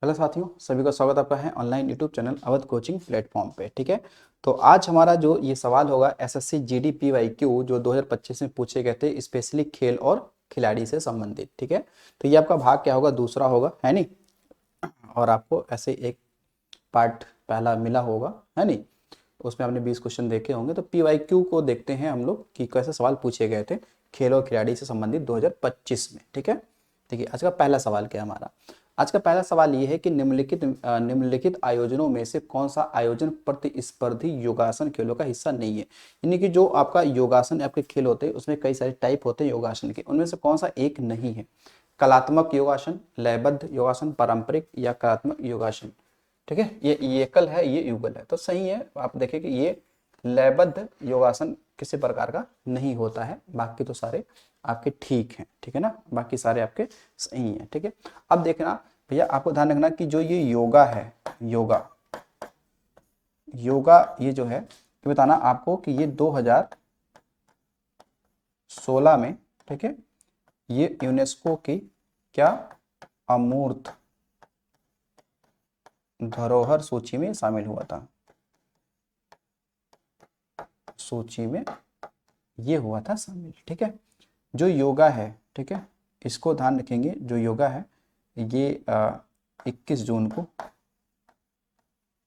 Hello साथियों, सभी का स्वागत आपका है online YouTube channel Awadh coaching platform पे। ठीक है, तो आज हमारा जो ये सवाल होगा एसएससी जीडी पीवाईक्यू जो 2025 में पूछे गए थे, स्पेशली खेल और खिलाड़ी से संबंधित। ठीक है, तो ये आपका भाग क्या होगा, दूसरा होगा, है नहीं। और आपको ऐसे एक पार्ट पहला मिला होगा, है नहीं। उसमें आपने 20 क्वेश्चन देखे होंगे। तो पीवाईक्यू को देखते हैं हम लोग कि कैसे सवाल पूछे गए थे खेल और खिलाड़ी से संबंधित 2025 में। ठीक है, देखिए आज का पहला सवाल क्या है हमारा। आज का पहला सवाल ये है कि निम्नलिखित आयोजनों में से कौन सा आयोजन प्रतिस्पर्धी योगासन खेलों का हिस्सा नहीं है। यानी कि जो आपका योगासन आपके खेल होते हैं उसमें कई सारे टाइप होते हैं योगासन के, उनमें से कौन सा एक नहीं है। कलात्मक योगासन, लयबद्ध योगासन, पारंपरिक या कलात्मक योगासन। ठीक है, ये एकल है, ये युगल है, तो सही है। आप देखें कि ये लयबद्ध योगासन किसी प्रकार का नहीं होता है, बाकी तो सारे आपके ठीक हैं। ठीक है ना, बाकी सारे आपके सही हैं। ठीक है, अब देखना भैया, आपको ध्यान रखना कि जो ये योगा है, योगा योगा ये जो है, कि बताना आपको कि ये 2016 में, ठीक है, ये यूनेस्को की क्या अमूर्त धरोहर सूची में शामिल हुआ था। सूची में ये हुआ था शामिल। ठीक है, जो योगा है, ठीक है, इसको ध्यान रखेंगे। जो योगा है ये 21 जून को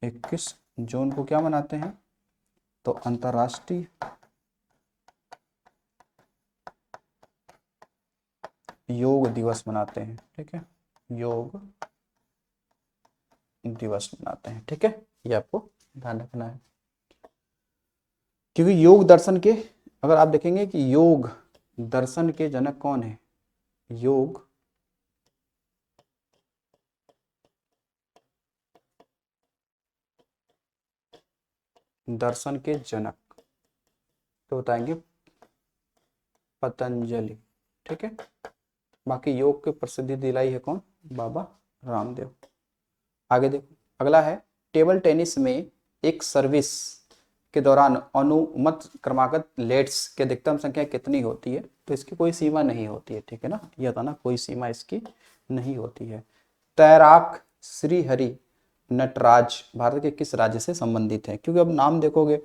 21 जून को क्या मनाते हैं, तो अंतर्राष्ट्रीय योग दिवस मनाते हैं। ठीक है, योग दिवस मनाते हैं। ठीक है, ये आपको ध्यान रखना है, क्योंकि योग दर्शन के, अगर आप देखेंगे कि योग दर्शन के जनक कौन है, योग दर्शन के जनक तो बताएंगे पतंजलि। ठीक है, बाकी योग की प्रसिद्धि दिलाई है कौन, बाबा रामदेव। आगे देखो, अगला है टेबल टेनिस में एक सर्विस के दौरान अनुमत क्रमागत लेट्स की अधिकतम संख्या कितनी होती है। तो इसकी कोई सीमा नहीं होती है। ठीक है ना, यह था ना, कोई सीमा इसकी नहीं होती है। तैराक श्रीहरि नटराज भारत के किस राज्य से संबंधित है, क्योंकि अब नाम देखोगे,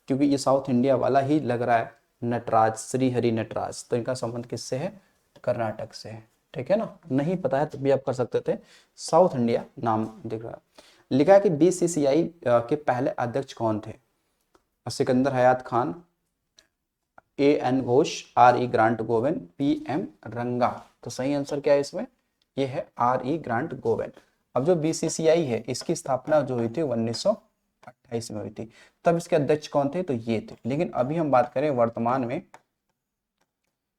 क्योंकि ये साउथ इंडिया वाला ही लग रहा है, नटराज, श्रीहरि नटराज, तो इनका संबंध किससे है, कर्नाटक से है। ठीक है ना, नहीं पता है तो भी आप कर सकते थे, साउथ इंडिया नाम दिख रहा है। लिखा है कि बीसीसीआई के पहले अध्यक्ष कौन थे। Sikandar Hayat Khan, AN Ghosh, R E Grant Govan, PM Ranga. तो सही आंसर क्या है इसमें, ये है आर ई ग्रांट गोवेन। अब जो बीसीसीआई है इसकी स्थापना जो हुई थी 1928 में हुई थी। तब इसके अध्यक्ष कौन थे, तो ये थे। लेकिन अभी हम बात करें वर्तमान में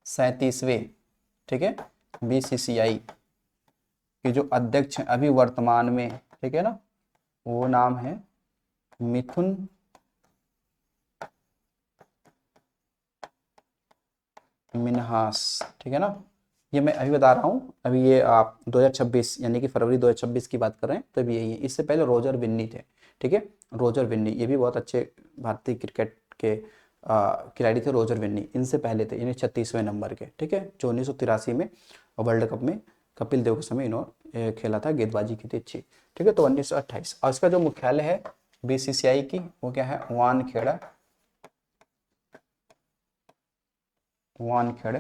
37वें, ठीक है, बीसीसीआई के जो अध्यक्ष हैं अभी वर्तमान में, ठीक है ना, वो नाम है मिथुन मिन्हास। ठीक है ना, ये मैं अभी बता रहा हूँ। अभी ये आप 2026 यानी कि फरवरी 2026 की बात कर रहे हैं, तो अभी यही है। इससे पहले रोजर विन्नी थे। ठीक है, रोजर विन्नी ये भी बहुत अच्छे भारतीय क्रिकेट के खिलाड़ी थे, रोजर विन्नी इनसे पहले थे, यानी 36वें नंबर के। ठीक है, जो 1983 में वर्ल्ड कप में कपिल देव के समय इन्होंने खेला था, गेंदबाजी की थी अच्छी। ठीक है, तो 1928। और इसका जो मुख्यालय है बीसीसीआई की, वो क्या है, वानखेड़ा, वानखेड़े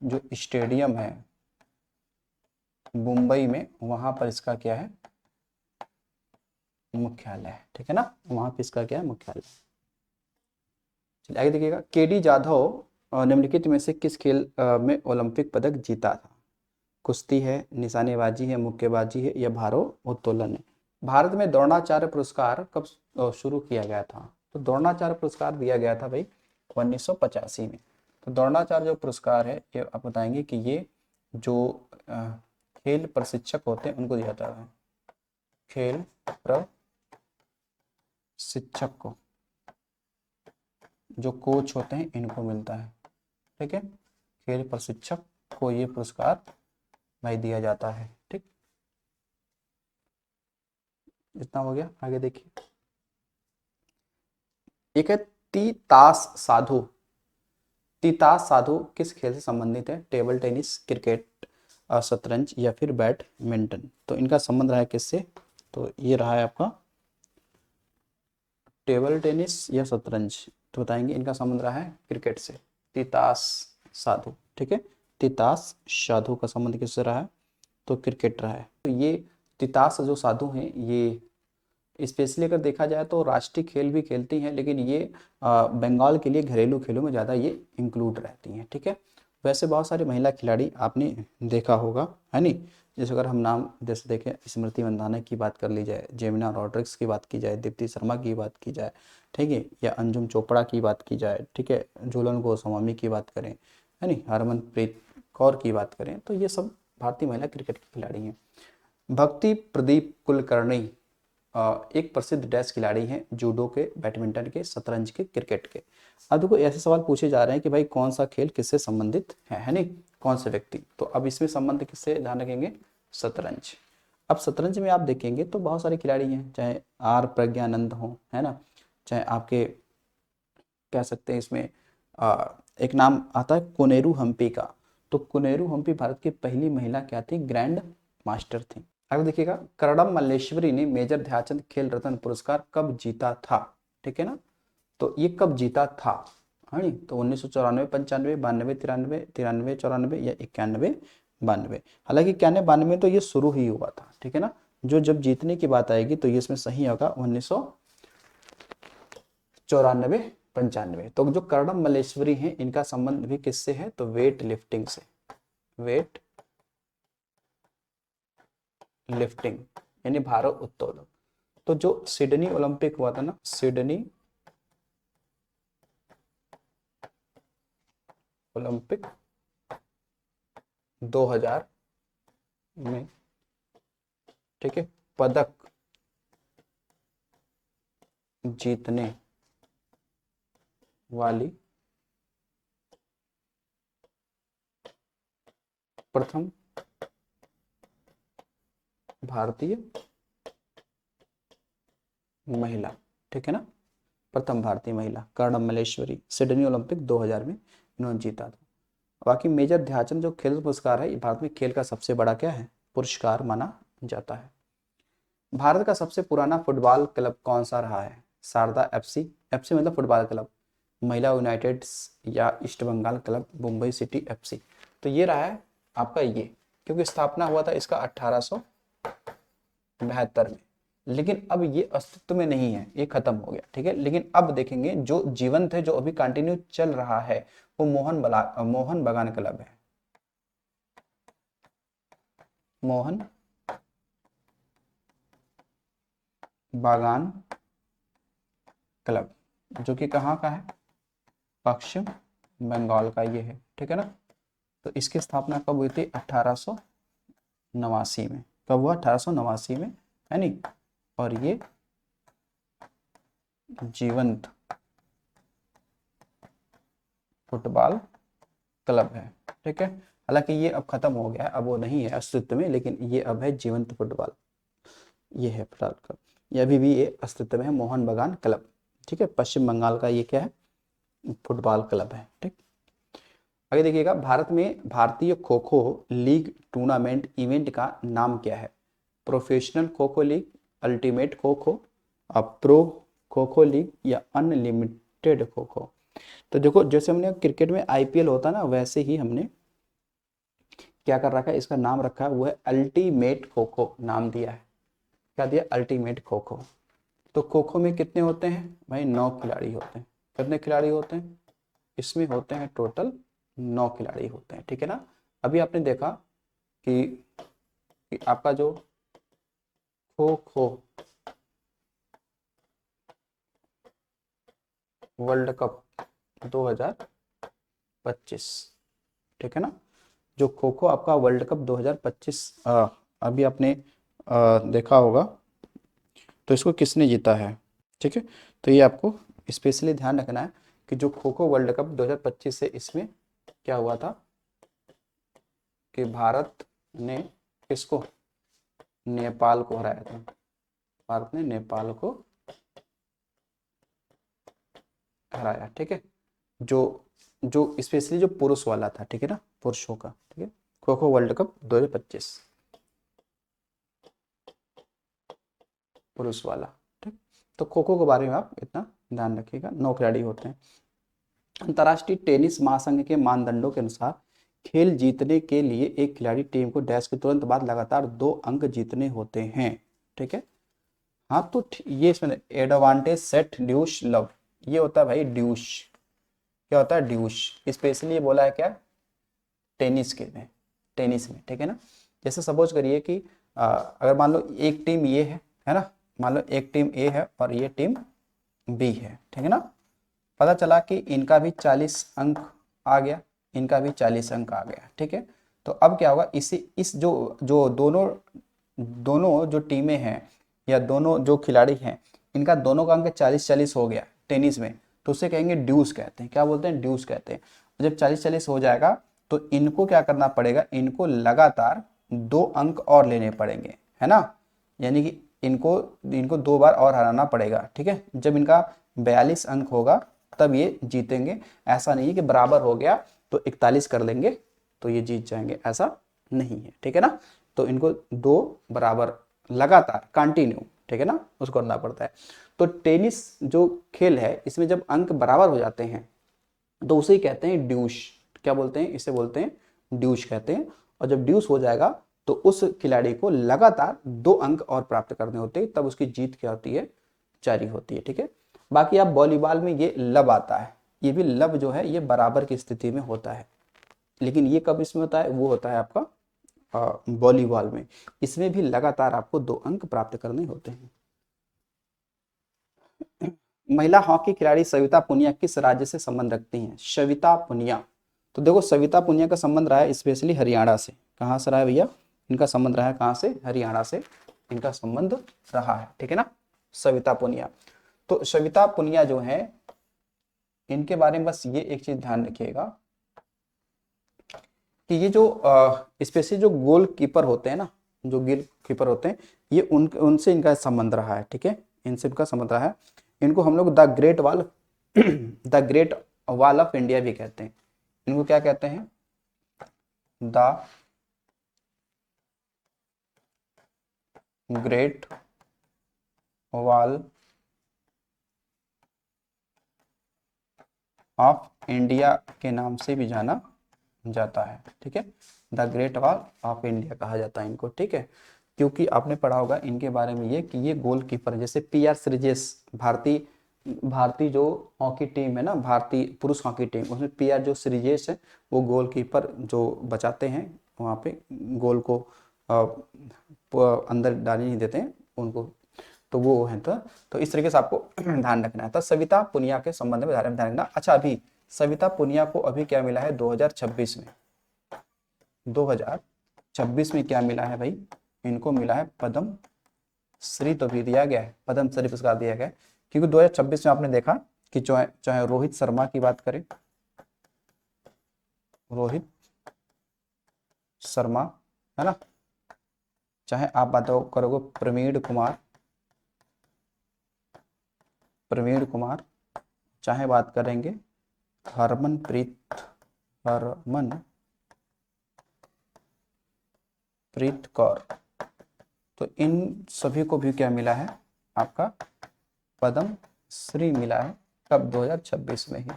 जो स्टेडियम है मुंबई में, वहां पर इसका क्या है, मुख्यालय है। ठीक है ना, वहां पर इसका क्या है, मुख्यालय। चलिए आगे देखिएगा, केडी जाधव निम्नलिखित में से किस खेल में ओलंपिक पदक जीता था। कुश्ती है, निशानेबाजी है, मुक्केबाजी है, या भारोत्तोलन है। भारत में द्रोणाचार्य पुरस्कार कब शुरू किया गया था। तो द्रोणाचार्य पुरस्कार दिया गया था भाई 1985 में। तो द्रोणाचार्य जो पुरस्कार है, ये आप बताएंगे कि ये जो खेल प्रशिक्षक होते हैं उनको दिया जाता है, खेल प्रशिक्षक को, जो कोच होते हैं इनको मिलता है। ठीक है, खेल प्रशिक्षक को ये पुरस्कार भाई दिया जाता है। ठीक, इतना हो गया। आगे देखिए, एक है तीतास साधु। तीतास साधु किस खेल से संबंधित है, टेबल टेनिस, क्रिकेट, शतरंज या फिर बैडमिंटन। तो इनका संबंध रहा है किससे? तो ये रहा है आपका टेबल टेनिस या शतरंज। तो बताएंगे इनका संबंध रहा है क्रिकेट से। तितास साधु, ठीक है, तितास साधु का संबंध किससे रहा है? तो क्रिकेट रहा है। तो ये तितास जो साधु हैं ये स्पेशली अगर देखा जाए तो राष्ट्रीय खेल भी खेलती हैं, लेकिन ये बंगाल के लिए घरेलू खेलों में ज़्यादा ये इंक्लूड रहती हैं, ठीक है। वैसे बहुत सारे महिला खिलाड़ी आपने देखा होगा, है नी। जैसे अगर हम नाम जैसे देखें, स्मृति मंदाना की बात कर ली जाए, जेमिना रॉड्रिक्स की बात की जाए, दीप्ति शर्मा की बात की जाए, ठीक है, या अंजुम चोपड़ा की बात की जाए, ठीक है, झूलन गोस्वामी की बात करें, है नी, हरमनप्रीत कौर की बात करें, तो ये सब भारतीय महिला क्रिकेट की खिलाड़ी हैं। भक्ति प्रदीप कुलकर्णी एक प्रसिद्ध डैश खिलाड़ी हैं, जूडो के, बैडमिंटन के, शतरंज के, क्रिकेट के। अब देखो ऐसे सवाल पूछे जा रहे हैं कि भाई कौन सा खेल किससे संबंधित है नहीं, कौन से व्यक्ति। तो अब इसमें संबंध किससे ध्यान रखेंगे? शतरंज। अब शतरंज में आप देखेंगे तो बहुत सारे खिलाड़ी हैं, चाहे आर प्रज्ञानंद हो, है ना, चाहे आपके कह सकते हैं इसमें एक नाम आता है कोनेरू हम्पी का। तो कोनेरू हम्पी भारत की पहली महिला क्या थी? ग्रैंड मास्टर थी। अगर देखिएगा, करडम मल्लेश्वरी ने मेजर ध्यानचंद खेल रत्न पुरस्कार कब जीता था? ठीक है ना, तो ये कब जीता था, है नी? तो 1994, 95, 92, 93, 93, 94 या 91, 92। हालांकि 91, 92 में तो ये शुरू ही हुआ था, ठीक है ना। जो जब जीतने की बात आएगी तो ये इसमें सही होगा 1994, 95। तो जो करडम मल्लेश्वरी हैं इनका संबंध भी किससे है? तो वेट लिफ्टिंग से, वेट लिफ्टिंग यानी भारोत्तोलन। तो जो सिडनी ओलंपिक हुआ था ना, सिडनी ओलंपिक 2000 में, ठीक है, पदक जीतने वाली प्रथम भारतीय महिला, ठीक है ना, प्रथम भारतीय महिला कर्णम मल्लेश्वरी, सिडनी ओलंपिक 2000 में इन्होंने जीता था। बाकी मेजर ध्यानचंद जो खेल पुरस्कार है, भारत में खेल का सबसे बड़ा क्या है? पुरस्कार माना जाता है। भारत का सबसे पुराना फुटबॉल क्लब कौन सा रहा है? शारदा एफसी, एफसी मतलब फुटबॉल क्लब, महिला यूनाइटेड या east Bengal club, Mumbai city FC. तो ये रहा है आपका ये, क्योंकि स्थापना हुआ था इसका 1872 में, लेकिन अब ये अस्तित्व में नहीं है, ये खत्म हो गया, ठीक है। लेकिन अब देखेंगे जो जीवंत है, जो अभी कंटिन्यू चल रहा है, वो मोहन बागान क्लब है। मोहन बागान क्लब, जो कि कहाँ का है? पश्चिम बंगाल का ये है, ठीक है ना। तो इसकी स्थापना कब हुई थी? 1889 में। कब हुआ? 1889 में, है नी। और ये जीवंत फुटबॉल क्लब है, ठीक है। हालांकि ये अब खत्म हो गया है, अब वो नहीं है अस्तित्व में, लेकिन ये अब है जीवंत फुटबॉल, ये है फुटबॉल क्लब, ये अभी भी ये अस्तित्व में है, मोहन बागान क्लब, ठीक है। पश्चिम बंगाल का ये क्या है? फुटबॉल क्लब है, ठीक। आगे देखिएगा, भारत में भारतीय kho kho league tournament event का नाम क्या है? Professional kho kho league, ultimate kho kho, pro kho kho league या अनलिमिटेड खो खो। तो देखो, जैसे हमने क्रिकेट में आईपीएल होता है ना, वैसे ही हमने क्या कर रखा है, इसका नाम रखा है, वो है अल्टीमेट खो खो नाम दिया है। क्या दिया? अल्टीमेट खो खो। तो खो खो में कितने होते हैं भाई? 9 खिलाड़ी होते हैं। कितने खिलाड़ी होते हैं? इसमें होते हैं टोटल 9 खिलाड़ी होते हैं, ठीक है ना। अभी आपने देखा कि आपका जो खो खो वर्ल्ड कप 2025, ठीक है ना, जो खो खो आपका वर्ल्ड कप 2025 अभी आपने देखा होगा, तो इसको किसने जीता है? ठीक है, तो ये आपको स्पेशली ध्यान रखना है कि जो खो खो वर्ल्ड कप 2025 से, इसमें क्या हुआ था कि भारत ने किसको? नेपाल को हराया था। भारत ने नेपाल को हराया, ठीक है। जो जो स्पेशली जो पुरुष वाला था, ठीक है ना, पुरुषों का, ठीक है, खो खो वर्ल्ड कप 2025 पुरुष वाला। ठीक, तो खो खो के बारे में आप इतना ध्यान रखिएगा, 9 खिलाड़ी होते हैं। अंतर्राष्ट्रीय टेनिस महासंघ के मानदंडों के अनुसार खेल जीतने के लिए एक खिलाड़ी टीम को डैश के तुरंत बाद लगातार 2 अंक जीतने होते हैं। ठीक है, हाँ तो ये इसमें एडवांटेज सेट ड्यूस लव, ये होता है भाई ड्यूस। क्या होता है ड्यूस, स्पेशली ये बोला है क्या, टेनिस के में, टेनिस में। ठीक है ना, जैसे सपोज करिए कि अगर मान लो एक टीम ये है ना, मान लो एक टीम ए है और ये टीम बी है। ठीक है ना, पता चला कि इनका भी 40 अंक आ गया, इनका भी 40 अंक आ गया। ठीक है, तो अब क्या होगा, इस जो जो दोनों दोनों जो टीमें हैं या दोनों जो खिलाड़ी हैं, इनका दोनों का अंक 40-40 हो गया टेनिस में, तो उसे कहेंगे ड्यूस कहते हैं। क्या बोलते हैं, ड्यूस कहते हैं। जब 40-40 हो जाएगा तो इनको क्या करना पड़ेगा, इनको लगातार 2 अंक और लेने पड़ेंगे, है ना, यानी कि इनको इनको 2 बार और हराना पड़ेगा। ठीक है, जब इनका 42 अंक होगा तब ये जीतेंगे। ऐसा नहीं है कि बराबर हो गया तो 41 कर लेंगे तो ये जीत जाएंगे, ऐसा नहीं है। ठीक है ना, तो इनको 2 बराबर लगातार कंटिन्यू, ठीक है ना, उसको करना पड़ता है। तो टेनिस जो खेल है इसमें जब अंक बराबर हो जाते हैं तो उसे ही कहते हैं ड्यूस। क्या बोलते हैं, इसे बोलते हैं ड्यूस कहते हैं। और जब ड्यूस हो जाएगा तो उस खिलाड़ी को लगातार 2 अंक और प्राप्त करने होते हैं, तब उसकी जीत क्या होती है, जारी होती है। ठीक है, बाकी आप वॉलीबॉल में ये लब आता है, ये भी लब जो है ये बराबर की स्थिति में होता है, लेकिन ये कब इसमें होता है, वो होता है आपका वॉलीबॉल में। इसमें भी लगातार आपको 2 अंक प्राप्त करने होते हैं। महिला हॉकी खिलाड़ी सविता पुनिया किस राज्य से संबंध रखती हैं, सविता पुनिया, तो देखो सविता पुनिया का संबंध रहा है स्पेशली हरियाणा से। कहाँ से रहा है भैया, इनका संबंध रहा है कहाँ से, हरियाणा से इनका संबंध रहा है। ठीक है ना, सविता पुनिया। तो सविता पुनिया जो है, इनके बारे में बस ये एक चीज ध्यान रखिएगा कि ये जो स्पेशली जो गोल कीपर होते हैं ना, जो गोल कीपर होते हैं, ये उनसे इनका संबंध रहा है। ठीक है, इनसे इनका संबंध रहा है। इनको हम लोग the great wall the great wall of India भी कहते हैं। इनको क्या कहते हैं, the great wall of India के नाम से भी जाना जाता है। ठीक है, the great wall of India कहा जाता है इनको। ठीक है, क्योंकि आपने पढ़ा होगा इनके बारे में ये कि ये गोलकीपर, जैसे पीआर श्रीजेश, भारतीय भारतीय जो हॉकी टीम है ना, भारतीय पुरुष हॉकी टीम, उसमें पीआर जो श्रीजेश है वो गोलकीपर जो बचाते हैं वहाँ पे, गोल को अंदर डालने नहीं देते हैं उनको, तो वो है। तो इस तरीके से आपको ध्यान रखना है। तो सविता पुनिया के संबंध में ध्यान रखना। अच्छा, अभी सविता पुनिया को अभी क्या मिला है 2026 में, 2026 में क्या मिला है भाई, इनको मिला है पद्म श्री, तो भी दिया गया है, पद्म श्री पुरस्कार दिया गया है। क्योंकि 2026 में आपने देखा कि चाहे चाहे रोहित शर्मा की बात करें, रोहित शर्मा, है ना, चाहे आप बात करोगे प्रवीण कुमार, चाहे बात करेंगे हरमनप्रीत कौर, तो इन सभी को भी क्या मिला है, आपका पद्म श्री मिला है। कब, 2026 में ही।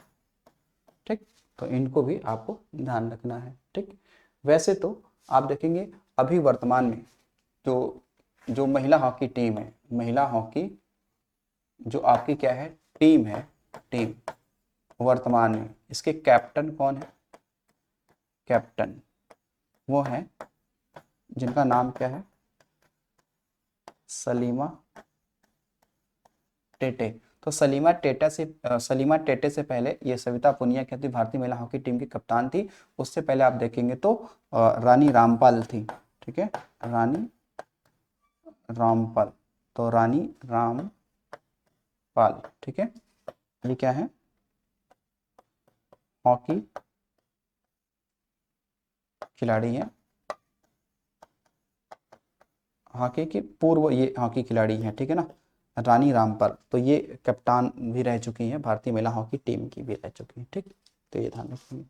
ठीक, तो इनको भी आपको ध्यान रखना है। ठीक, वैसे तो आप देखेंगे अभी वर्तमान में जो जो महिला हॉकी टीम है, महिला हॉकी जो आपकी क्या है, टीम है, टीम वर्तमान में इसके कैप्टन कौन है, कैप्टन वो है जिनका नाम क्या है, सलीमा टेटे। तो सलीमा टेटे से पहले ये सविता पुनिया क्या थी, भारतीय महिला हॉकी टीम की कप्तान थी। उससे पहले आप देखेंगे तो रानी रामपाल थी। ठीक है, रानी रामपाल, तो रानी रामपाल। ठीक है, ये क्या है, हॉकी खिलाड़ी है, हॉकी की पूर्व ये हॉकी खिलाड़ी हैं। ठीक है ना, रानी रामपाल, तो ये कप्तान भी रह चुकी हैं, भारतीय महिला हॉकी टीम की भी रह चुकी हैं। ठीक, तो ये ध्यान रखेंगे।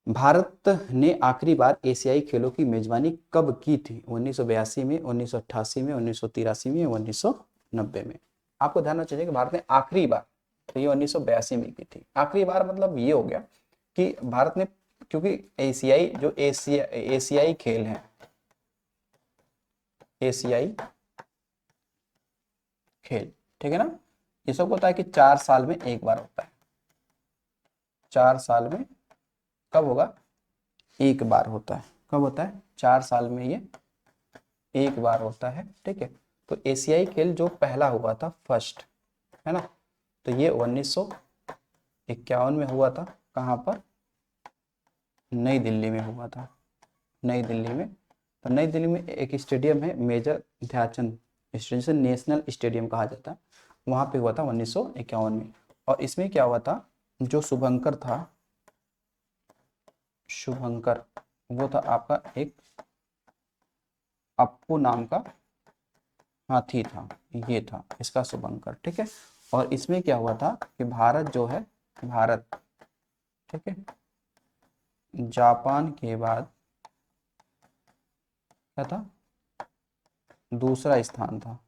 भारत ने आखिरी बार एशियाई खेलों की मेजबानी कब की थी? 1982 में, 1988 में, 1983 में, 1990 में? आपको ध्यान रखना चाहिए कि भारत ने आखिरी बार, तो ये 1982 में की थी। आखिरी बार मतलब ये हो गया कि भारत ने, क्योंकि एशियाई जो एशियाई खेल है, एशियाई खेल, ठीक है ना, ये सब होता है कि 4 साल में एक बार होता है। 4 साल में कब होगा? एक बार होता है। कब होता है? 4 साल में ये एक बार होता है, ठीक है। तो एशियाई खेल जो पहला हुआ था, फर्स्ट, है ना, तो ये 1951 में हुआ था। कहाँ पर? नई दिल्ली में हुआ था। नई दिल्ली में, तो नई दिल्ली में एक स्टेडियम है, मेजर ध्यानचंद स्टेडियम, जिसे नेशनल स्टेडियम कहा जाता है, वहाँ पे हुआ था 1951 में। और इसमें क्या हुआ था, जो शुभंकर था, शुभंकर, वो था आपका एक अप्पू नाम का हाथी था, ये था इसका शुभंकर, ठीक है। और इसमें क्या हुआ था कि भारत जो है, भारत, ठीक है, जापान के बाद क्या था? दूसरा स्थान था।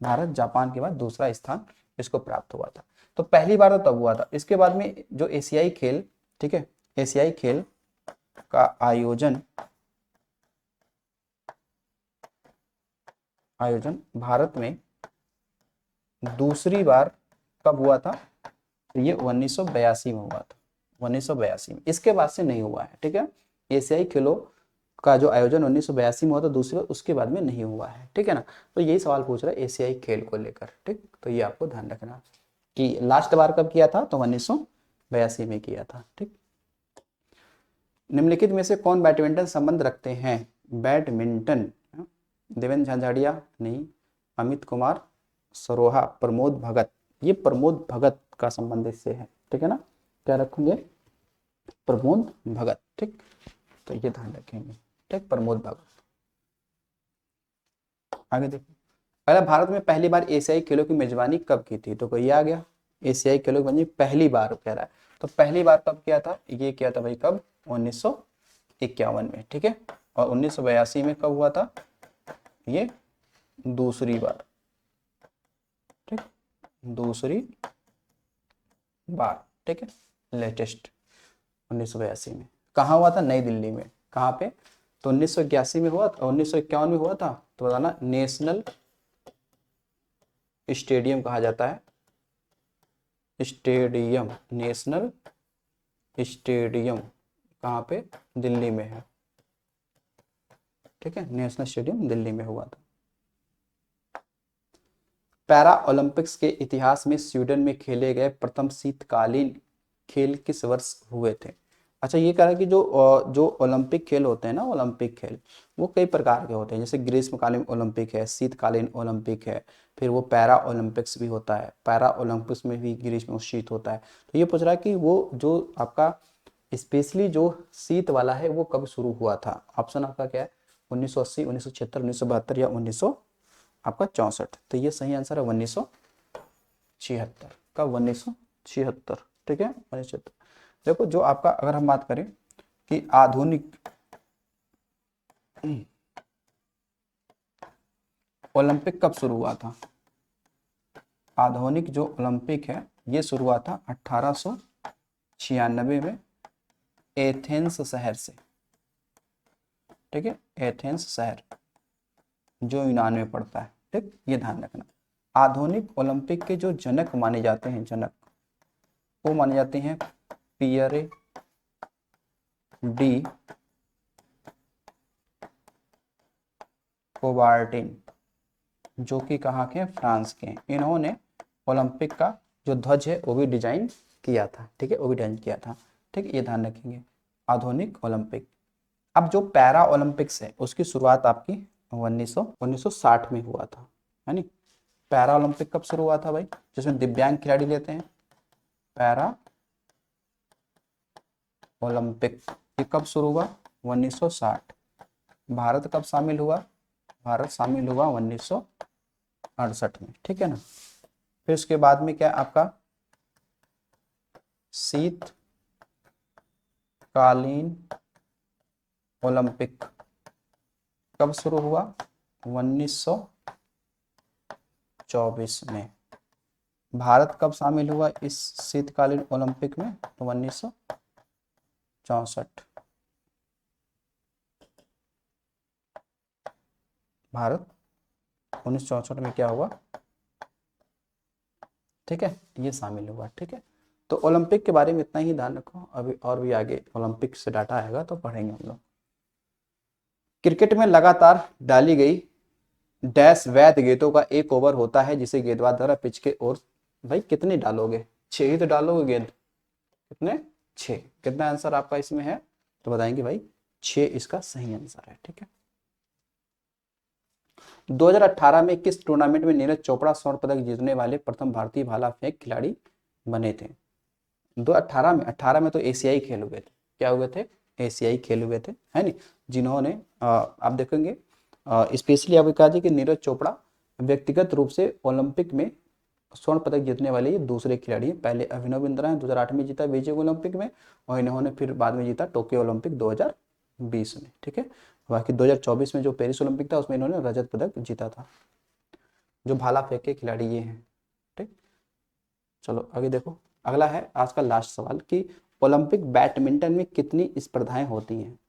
भारत जापान के बाद दूसरा स्थान इसको प्राप्त हुआ था। तो पहली बार तो तब हुआ था। इसके बाद में जो एशियाई खेल, ठीक है, एशियाई खेल का आयोजन भारत में दूसरी बार कब हुआ था? तो ये 1982 में हुआ था। 1982 में, इसके बाद से नहीं हुआ है, ठीक है। एशियाई खेलों का जो आयोजन 1982 में हुआ था दूसरी बार, उसके बाद में नहीं हुआ है, ठीक है ना। तो यही सवाल पूछ रहा है एशियाई खेल को लेकर, ठीक। तो ये आपको ध्यान रखना कि लास्ट बार कब किया था, तो 1982 में किया था, ठीक। निम्नलिखित में से कौन बैडमिंटन संबंध रखते हैं? बैडमिंटन, देवेंद्र झाझड़िया नहीं, अमित कुमार सरोहा, प्रमोद भगत। ये प्रमोद भगत का संबंध इससे है, ठीक है ना। क्या रखेंगे? प्रमोद भगत, ठीक। तो ये ध्यान रखेंगे, ठीक, प्रमोद भगत। आगे देखो, पहला, भारत में पहली बार एशियाई खेलों की मेजबानी कब की थी? तो कोई आ गया, एशियाई खेलों की मेजबानी पहली बार कह रहा है, तो पहली बार कब किया था? ये किया था भाई कब? 1951 में, ठीक है। और 1982 में कब हुआ था? ये दूसरी बार, ठीक, दूसरी बार, ठीक है, लेटेस्ट 1982 में। कहाँ हुआ था? नई दिल्ली में। कहाँ पे? तो 1981 में हुआ था, 1951 में हुआ था, तो बताना। नेशनल स्टेडियम कहा जाता है, स्टेडियम, नेशनल स्टेडियम कहाँ पे? दिल्ली में है, ठीक है, नेशनल स्टेडियम दिल्ली में हुआ था। पैरा ओलंपिक्स के इतिहास में स्वीडन में खेले गए प्रथम शीतकालीन खेल किस वर्ष हुए थे? अच्छा, ये कह रहा है कि जो ओलंपिक खेल होते हैं ना, ओलंपिक खेल वो कई प्रकार के होते हैं, जैसे ग्रीष्मकालीन ओलंपिक है, शीतकालीन ओलंपिक है, फिर वो पैरा ओलंपिक्स भी होता है। पैरा ओलंपिक्स में भी ग्रीष्म और शीत होता है। तो ये पूछ रहा है कि वो जो आपका स्पेशली जो शीत वाला है वो कब शुरू हुआ था? ऑप्शन आपका क्या है? 1980, 1976, 1972 या 1900 आपका 64। तो ये सही आंसर है 1976 का, 1976, ठीक है, 1976। देखो, जो आपका, अगर हम बात करें कि आधुनिक ओलंपिक कब शुरू हुआ था? आधुनिक जो ओलंपिक है ये शुरू हुआ था 1896 में, एथेंस शहर से, ठीक है, एथेंस शहर जो यूनान में पड़ता है, ठीक, ये ध्यान रखना। आधुनिक ओलंपिक के जो जनक माने जाते हैं, जनक, वो माने जाते हैं पियरे डी कोबार्टिन, जो कि कहाँ के? फ्रांस के। इन्होंने ओलंपिक का जो ध्वज है वो भी डिजाइन किया था, ठीक है, वो भी डिजाइन किया था, ठीक, ये ध्यान रखेंगे। आधुनिक ओलंपिक। अब जो पैरा ओलंपिक्स है उसकी शुरुआत आपकी 1960 में हुआ था, है नी। पैरा ओलंपिक कब शुरू हुआ था भाई? जिसमें दिव्यांग खिलाड़ी लेते हैं। पैरा ओलंपिक ये कब शुरू हुआ? 1960। भारत कब शामिल हुआ? भारत शामिल हुआ 1968 में, ठीक है ना। फिर उसके बाद में क्या आपका शीत शीतकालीन ओलंपिक कब शुरू हुआ? 1924 में। भारत कब शामिल हुआ इस शीतकालीन ओलंपिक में? 1964। भारत 1964 में क्या हुआ? ठीक है, ये शामिल हुआ। ठीक है, तो ओलंपिक के बारे में इतना ही ध्यान रखो, अभी और भी आगे ओलंपिक से डाटा आएगा तो पढ़ेंगे हम लोग। क्रिकेट में लगातार डाली गई डैश वैध गेंदों का एक ओवर होता है जिसे गेंदबाज द्वारा पिच के ओर, भाई कितनी डालोगे? 6 ही तो डालोगे गेंद। कितने? 6। कितना आंसर आपका इसमें है? तो बताएंगे भाई 6 इसका सही आंसर है। ठीक है, 2018 में किस टूर्नामेंट में नीरज चोपड़ा स्वर्ण पदक जीतने वाले प्रथम भारतीय भाला फेंक खिलाड़ी बने थे? 2018 में, 18 में तो एशियाई खेल हुए थे। क्या हुए थे? एशियाई खेल हुए थे, है नहीं, जिन्होंने आप देखेंगे स्पेशली आपको कहा जाए कि नीरज चोपड़ा व्यक्तिगत रूप से ओलंपिक में स्वर्ण पदक जीतने वाले ये दूसरे खिलाड़ी हैं। पहले अभिनव बिंद्रा हैं, 2008 में जीता बीजिंग ओलंपिक में, और इन्होंने फिर बाद में जीता टोक्यो ओलंपिक 2020 में। ठीक है, बाकी 2024 में जो पेरिस ओलंपिक था उसमें इन्होंने रजत पदक जीता था। जो भाला फेंक के खिलाड़ी ये हैं। ठीक, चलो आगे देखो। अगला है आज का लास्ट सवाल कि ओलंपिक बैडमिंटन में कितनी स्पर्धाएं होती हैं?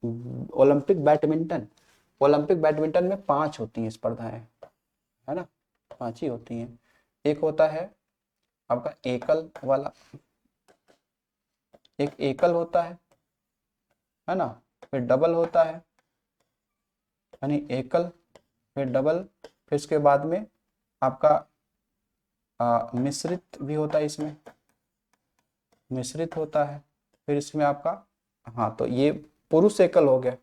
ओलंपिक बैडमिंटन में 5 होती हैं स्पर्धाएं, है ना, 5 ही होती हैं। एक होता है आपका एकल वाला, एक एकल होता है ना, फिर डबल होता है, यानी एकल, फिर डबल, फिर इसके बाद में आपका मिश्रित भी होता है, इसमें मिश्रित होता है, फिर इसमें आपका, हाँ तो ये पुरुष एकल हो गया,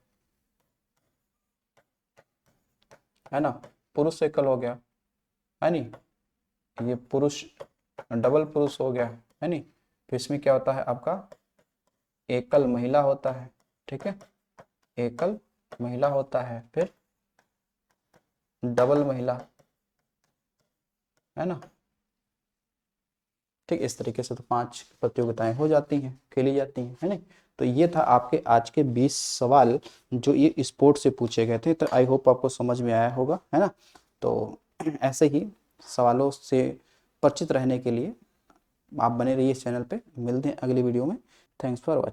है ना, पुरुष एकल हो गया, है नी, ये पुरुष डबल पुरुष हो गया, है नी, फिर इसमें क्या होता है आपका एकल महिला होता है। ठीक है, एकल महिला होता है, फिर डबल महिला, है ना। ठीक, इस तरीके से तो 5 प्रतियोगिताएं हो जाती हैं, खेली जाती हैं, है ना। तो ये था आपके आज के 20 सवाल जो ये स्पोर्ट से पूछे गए थे। तो आई होप आपको समझ में आया होगा, है ना। तो ऐसे ही सवालों से परिचित रहने के लिए आप बने रहिए इस चैनल पे। मिलते हैं अगली वीडियो में। Thanks for watching.